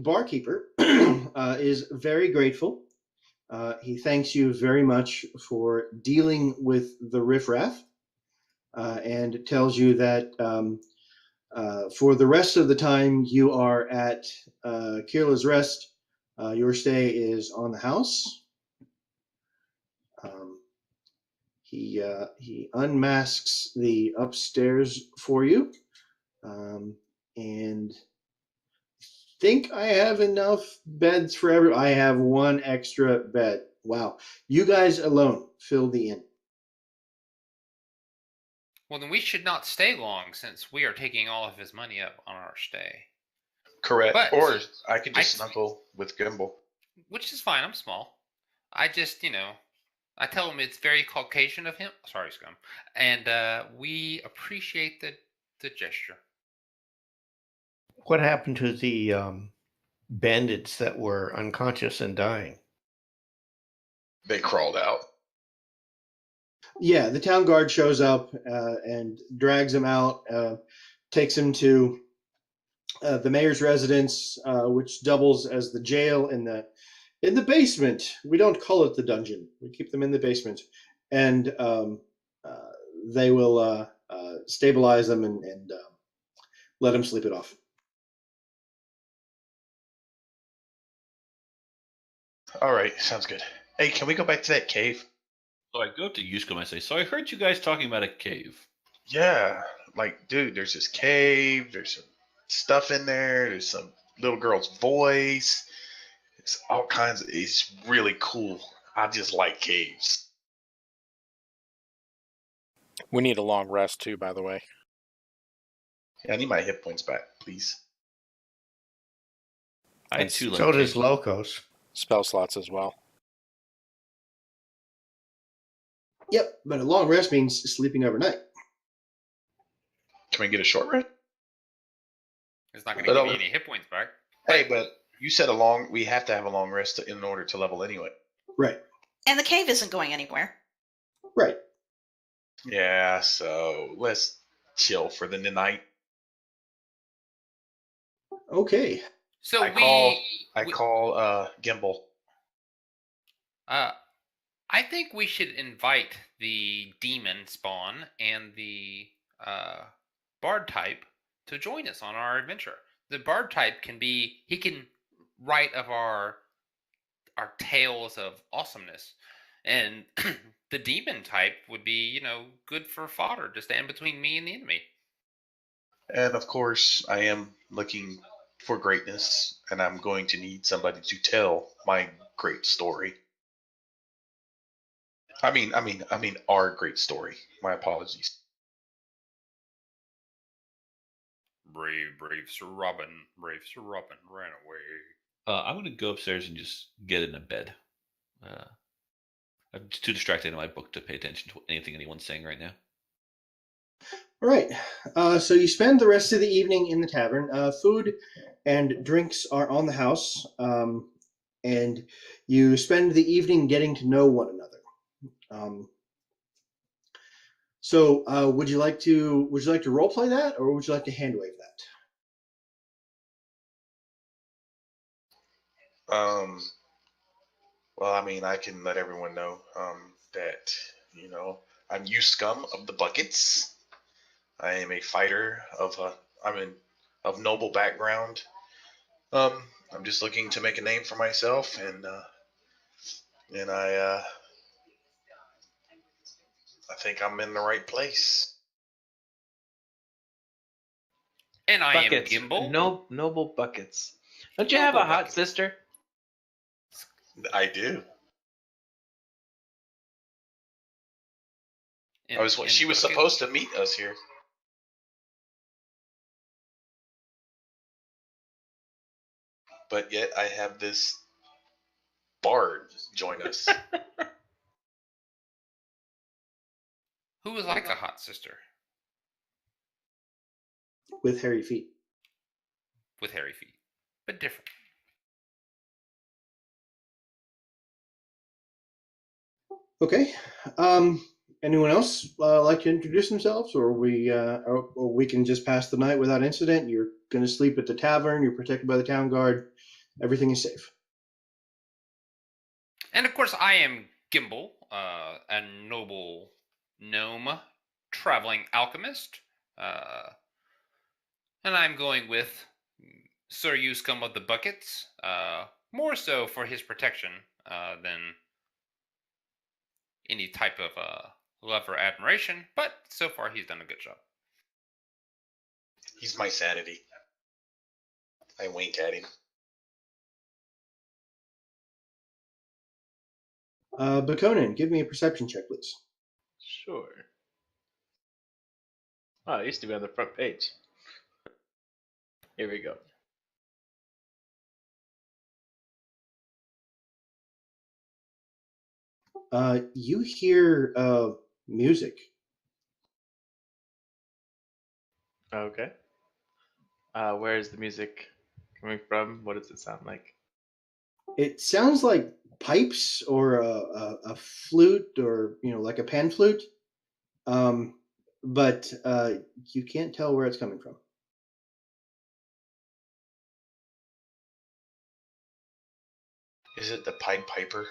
barkeeper is very grateful. He thanks you very much for dealing with the riffraff and tells you that for the rest of the time you are at Kirla's Rest, your stay is on the house. He unmasks the upstairs for you, and think I have enough beds for everyone. I have one extra bed. Wow, you guys alone fill the inn. Well, then we should not stay long, since we are taking all of his money up on our stay. Correct. But or I could just snuggle with Gimbal. Which is fine. I'm small. I just, I tell him it's very Caucasian of him. Sorry, Scum. And we appreciate the gesture. What happened to the bandits that were unconscious and dying? They crawled out. Yeah, the town guard shows up and drags him out, takes him to the mayor's residence, which doubles as the jail in the basement. We don't call it the dungeon. We keep them in the basement, and they will stabilize them and let him sleep it off. All right, sounds good. Hey, can we go back to that cave? So I go up to Yusko and I say, so I heard you guys talking about a cave. Yeah, dude, there's this cave, there's some stuff in there, there's some little girl's voice, it's all kinds of, it's really cool. I just like caves. We need a long rest too, by the way. Yeah, I need my hit points back, please. I too So like does caves. Locos. Spell slots as well. Yep, but a long rest means sleeping overnight. Can we get a short rest? It's not going to give me any hit points back. Hey, but you said we have to have a long rest in order to level anyway. Right. And the cave isn't going anywhere. Right. Yeah, so let's chill for the night. Okay. So I call Gimbal. I think we should invite the demon spawn and the bard type to join us on our adventure. The bard type he can write of our tales of awesomeness, and the demon type would be, good for fodder to stand between me and the enemy. And of course, I am looking for greatness, and I'm going to need somebody to tell my great story. I mean, our great story. My apologies. Brave Sir Robin ran away. I'm going to go upstairs and just get in a bed. I'm too distracted in my book to pay attention to anything anyone's saying right now. All right. So you spend the rest of the evening in the tavern. Food and drinks are on the house, and you spend the evening getting to know one another. So would you like to role play that, or would you like to hand wave that? Well, I can let everyone know that I'm you scum of the buckets. I am a fighter of noble background. I'm just looking to make a name for myself, and I think I'm in the right place. And I buckets. am Gimbal. Noble buckets. Don't you have a hot sister? I do. She was supposed to meet us here. But yet I have this bard join us. Who was like a hot sister? With hairy feet. With hairy feet. But different. Okay. Anyone else like to introduce themselves, or we can just pass the night without incident? You're going to sleep at the tavern. You're protected by the town guard. everything is safe. And of course, I am Gimbal, a noble gnome traveling alchemist. And I'm going with Sir Uscum of the Buckets, more so for his protection than any type of love or admiration, but so far he's done a good job. He's my sanity. I wink at him. Bakonin, give me a perception check, please. Sure. Oh, it used to be on the front page. Here we go. You hear music. Okay. Where is the music coming from? What does it sound like? It sounds like pipes or a flute, or like a pan flute, but you can't tell where it's coming from. Is it the Pied Piper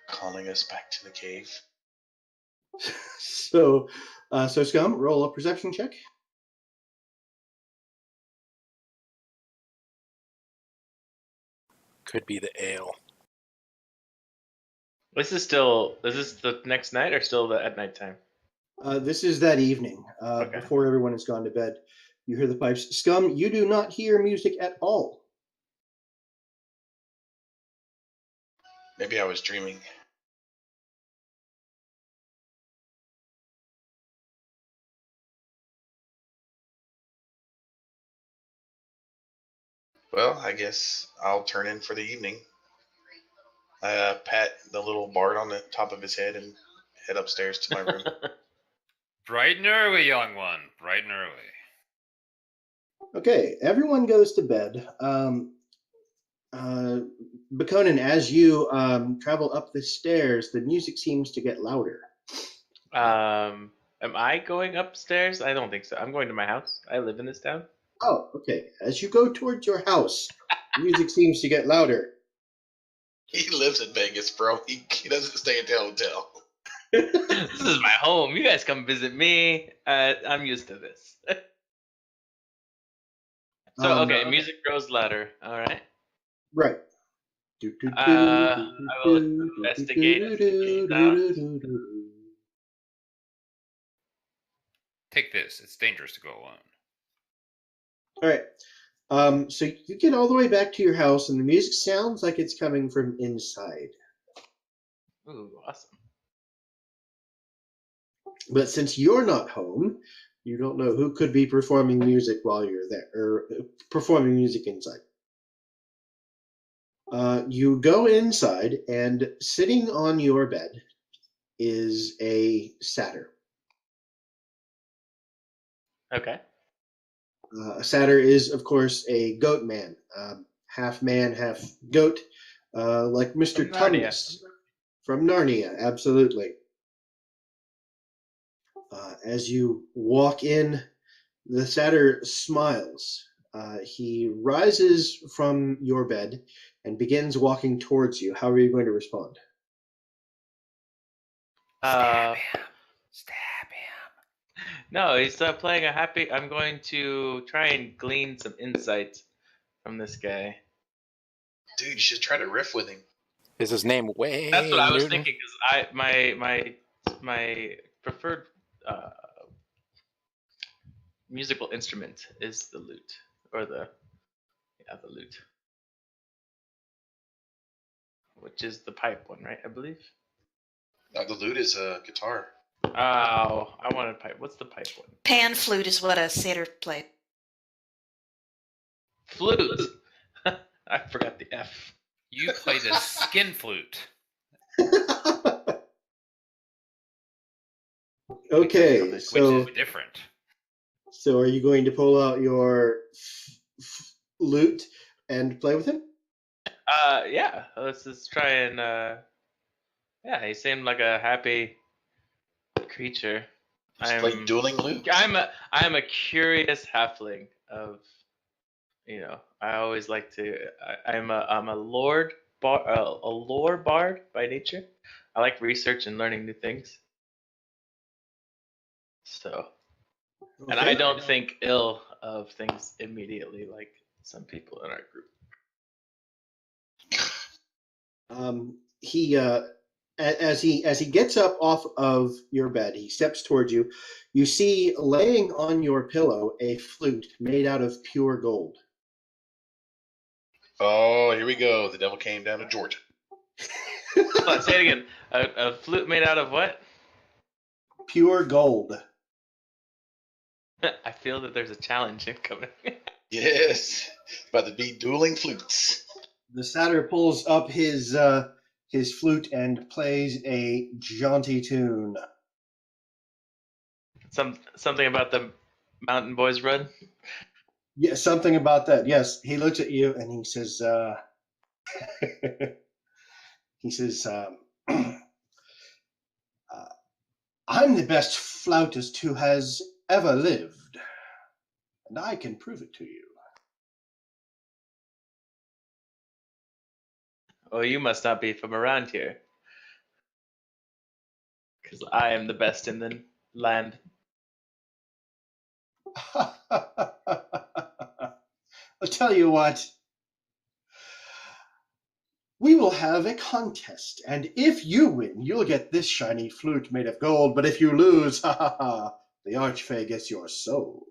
calling us back to the cave? So Scum, roll a perception check. Could be the ale. Is this the next night or still at nighttime? This is that evening, Okay. before everyone has gone to bed. You hear the pipes. Scum, you do not hear music at all. Maybe I was dreaming. Well, I guess I'll turn in for the evening. I pat the little bard on the top of his head and head upstairs to my room. Bright and early, young one. Bright and early. Okay, everyone goes to bed. Bakonin, as you travel up the stairs, the music seems to get louder. Am I going upstairs? I don't think so. I'm going to my house. I live in this town. Oh, okay. As you go towards your house, music seems to get louder. He lives in Vegas, bro. He doesn't stay at the hotel. This is my home. You guys come visit me. I'm used to this. So, okay, music grows louder. All right. Right. I will investigate and see what it sounds. Take this. It's dangerous to go alone. All right. So you get all the way back to your house, and the music sounds like it's coming from inside. Ooh, awesome. But since you're not home, you don't know who could be performing music while you're there, or performing music inside. You go inside, and sitting on your bed is a satyr. Okay. A satyr is, of course, a goat man, half man, half goat, like Mr. From Narnia. Tumnus from Narnia, absolutely. As you walk in, the satyr smiles. He rises from your bed and begins walking towards you. How are you going to respond? Stab him. Stab him. No, he's playing a happy. I'm going to try and glean some insight from this guy. Dude, you should try to riff with him. Is his name Wayne? That's what I was Newton? thinking. Because my preferred musical instrument is the lute, or the lute, which is the pipe one, right? I believe. The lute is a guitar. Oh, I wanted pipe. What's the pipe one? Pan flute is what a satyr played. Flute. I forgot the F. You play the skin flute. Okay, Which so is different. are you going to pull out your lute and play with him? Yeah. Let's just try and. Yeah, he seemed like a happy creature. Just play dueling lute. I am a curious halfling of, I always like to. I'm a lord bar, a lore bard by nature. I like research and learning new things. So, and I Okay. don't think ill of things immediately like some people in our group. He as he gets up off of your bed, he steps towards you. You see laying on your pillow a flute made out of pure gold. Oh, here we go. The devil came down to Georgia. Let's say it again. A flute made out of what? Pure gold. I feel that there's a challenge incoming. Yes, about to be dueling flutes. The satyr pulls up his flute and plays a jaunty tune. Something about the Mountain Boys Run. Yeah, something about that. Yes, he looks at you and he says, he says, I'm the best flautist who has ever lived, and I can prove it to you. Oh, you must not be from around here, because I am the best in the land. I'll tell you what. We will have a contest, and if you win, you'll get this shiny flute made of gold, but if you lose, the archfey gets your soul.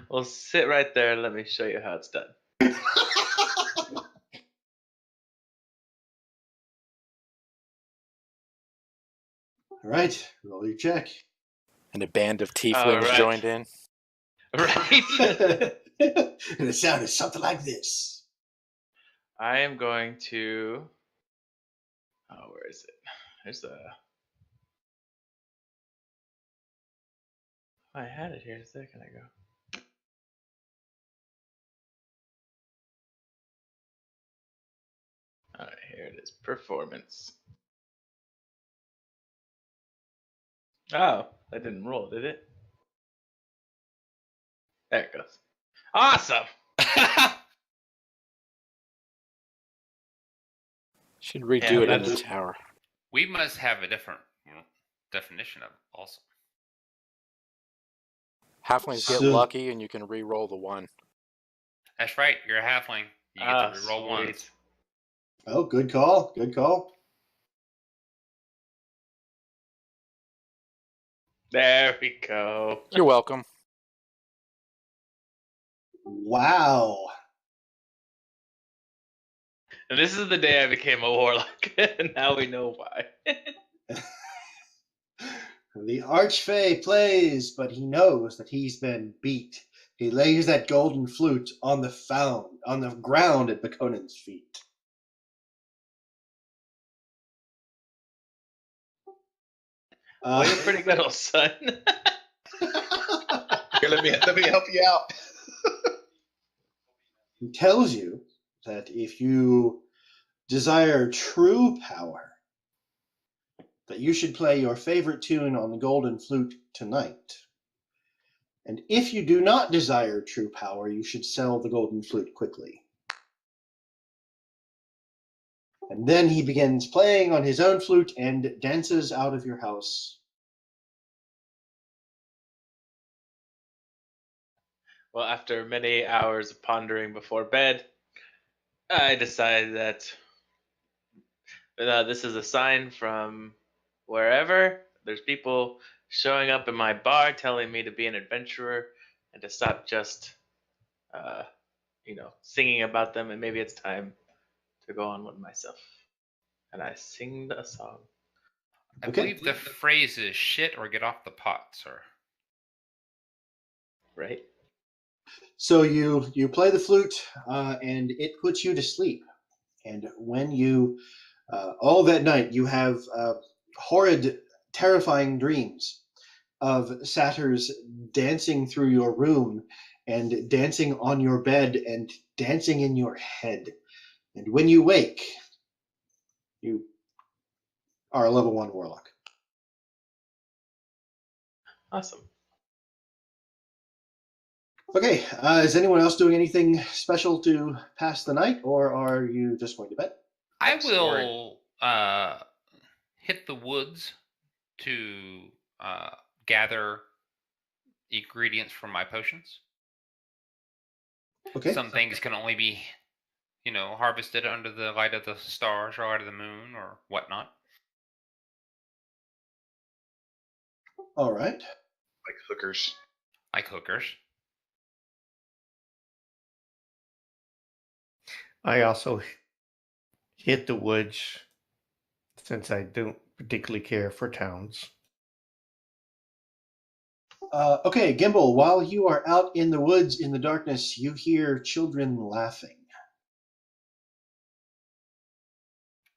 Well, sit right there and let me show you how it's done. All right, roll your check. And a band of tieflings right. joined in. Right. And the sound is something like this. I am going to. Oh, where is it? There's a. I had it here a second ago. All right, here it is. Performance. Oh, that didn't roll, did it? There it goes. Awesome. Should redo Yeah, it in the that's- tower. We must have a different definition of awesome. Halflings get So- lucky and you can re-roll the one. That's right. You're a halfling. You get to reroll sweet. ones. Oh, good call. Good call. There we go. You're welcome. Wow. And this is the day I became a warlock. And now we know why. The archfey plays, but he knows that he's been beat. He lays that golden flute on the ground at Bakonan's feet. Well, you're pretty good, old son. Here, let me help you out. He tells you that if you desire true power, that you should play your favorite tune on the golden flute tonight. And if you do not desire true power, you should sell the golden flute quickly. And then he begins playing on his own flute and dances out of your house. Well, after many hours of pondering before bed, I decided that this is a sign from wherever. There's people showing up in my bar telling me to be an adventurer and to stop just, singing about them. And maybe it's time to go on with myself. And I sing a song. I Okay. believe the phrase is shit or get off the pot, sir. Right? So you play the flute, and it puts you to sleep. And when you, all that night, you have horrid, terrifying dreams of satyrs dancing through your room and dancing on your bed and dancing in your head. And when you wake, you are a level 1 warlock. Awesome. Okay, is anyone else doing anything special to pass the night, or are you just going to bed? I Exploring. will hit the woods to gather ingredients for my potions. Okay. Some things can only be, harvested under the light of the stars or light of the moon or whatnot. All right. Like hookers. Like hookers. I also hit the woods since I don't particularly care for towns. Okay, Gimbal, while you are out in the woods in the darkness, you hear children laughing.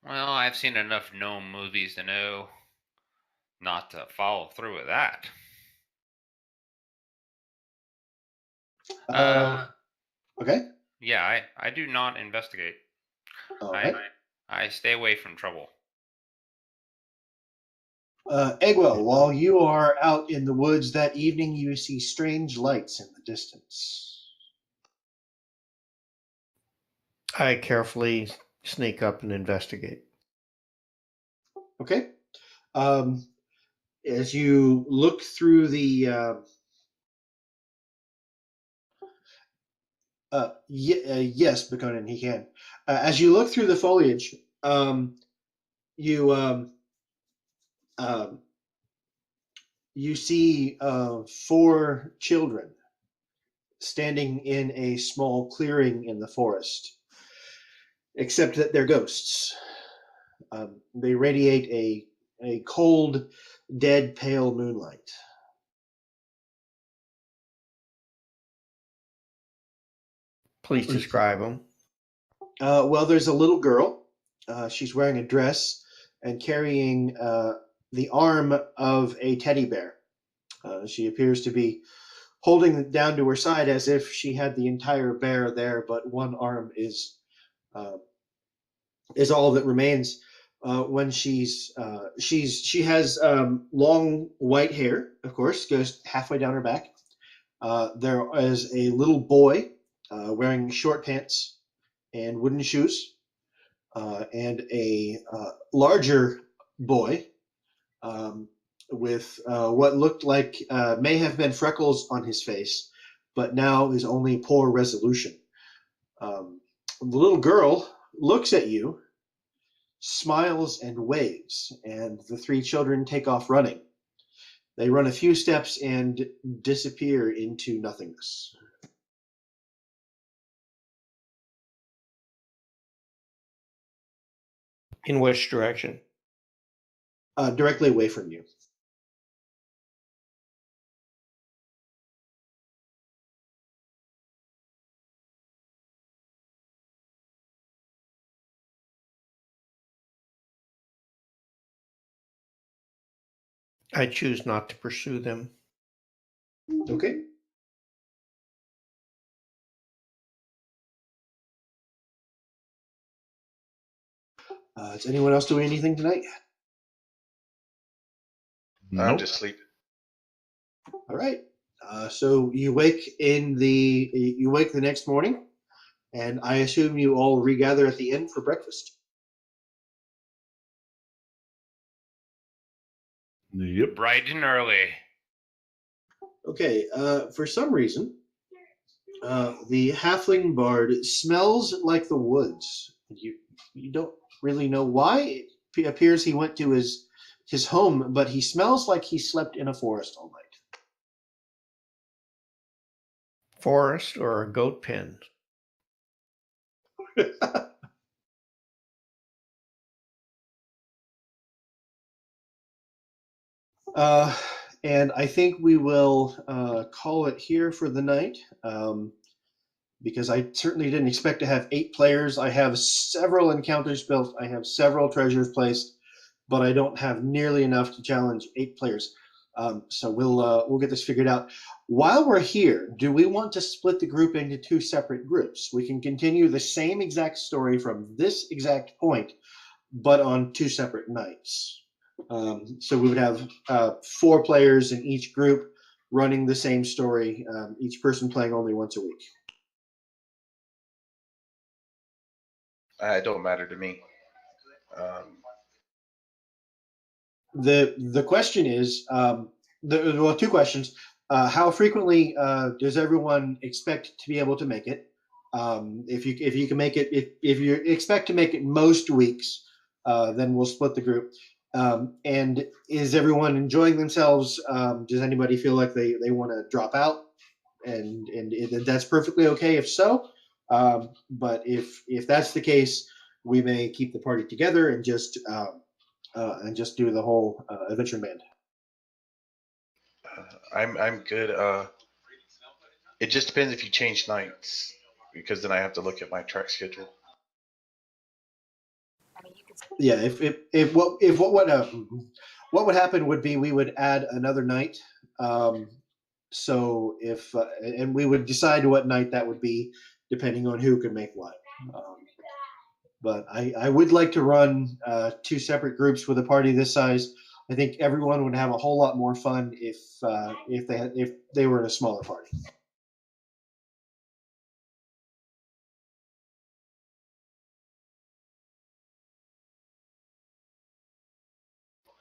Well, I've seen enough gnome movies to know not to follow through with that. Okay. Yeah, I do not investigate. All right. I stay away from trouble. Egwell, while you are out in the woods that evening, you see strange lights in the distance. I carefully sneak up and investigate. Okay. As you look through the yes, Bakonin, he can. As you look through the foliage, you you see 4 children standing in a small clearing in the forest, except that they're ghosts. They radiate a cold, dead, pale moonlight. Please describe them. Well, there's a little girl. She's wearing a dress and carrying the arm of a teddy bear. She appears to be holding it down to her side as if she had the entire bear there, but one arm is all that remains. When she has long white hair, of course, goes halfway down her back. There is a little boy wearing short pants and wooden shoes, and a larger boy with what looked like may have been freckles on his face, but now is only poor resolution. The little girl looks at you, smiles, and waves, and the 3 children take off running. They run a few steps and disappear into nothingness. In which direction? Directly away from you. I choose not to pursue them. Okay. Is anyone else doing anything tonight? I'm just sleeping. All right. So you wake the next morning, and I assume you all regather at the inn for breakfast. Yep. Bright and early. Okay. For some reason, the halfling bard smells like the woods. You don't really know why. It appears he went to his home, but he smells like he slept in a forest all night. Forest or a goat pen? And I think we will call it here for the night, because I certainly didn't expect to have 8 players. I have several encounters built. I have several treasures placed, but I don't have nearly enough to challenge 8 players. So we'll get this figured out. While we're here, do we want to split the group into 2 separate groups? We can continue the same exact story from this exact point, but on 2 separate nights. So we would have 4 players in each group. running the same story, each person playing only once a week. It don't matter to me. The question is, well, two questions. How frequently does everyone expect to be able to make it? If you can make it, if you expect to make it most weeks, then we'll split the group. And is everyone enjoying themselves? Does anybody feel like they want to drop out? And that's perfectly okay if so. But if that's the case, we may keep the party together and just do the whole adventure band. I'm good. It just depends if you change nights, because then I have to look at my track schedule. Yeah, if what would happen would be we would add another night. So if and we would decide what night that would be, depending on who could make what. But I would like to run two separate groups with a party this size. I think everyone would have a whole lot more fun if they were in a smaller party.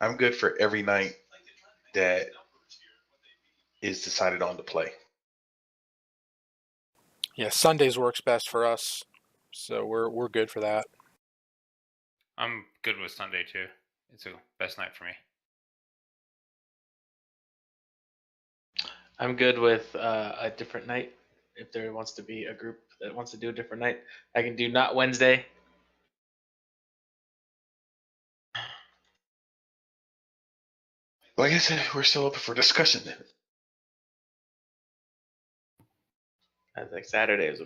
I'm good for every night that is decided on to play. Yeah, Sundays works best for us, so we're good for that. I'm good with Sunday too. It's the best night for me. I'm good with a different night. If there wants to be a group that wants to do a different night, I can do not Wednesday. Like I said, we're still open for discussion. I think Saturday is a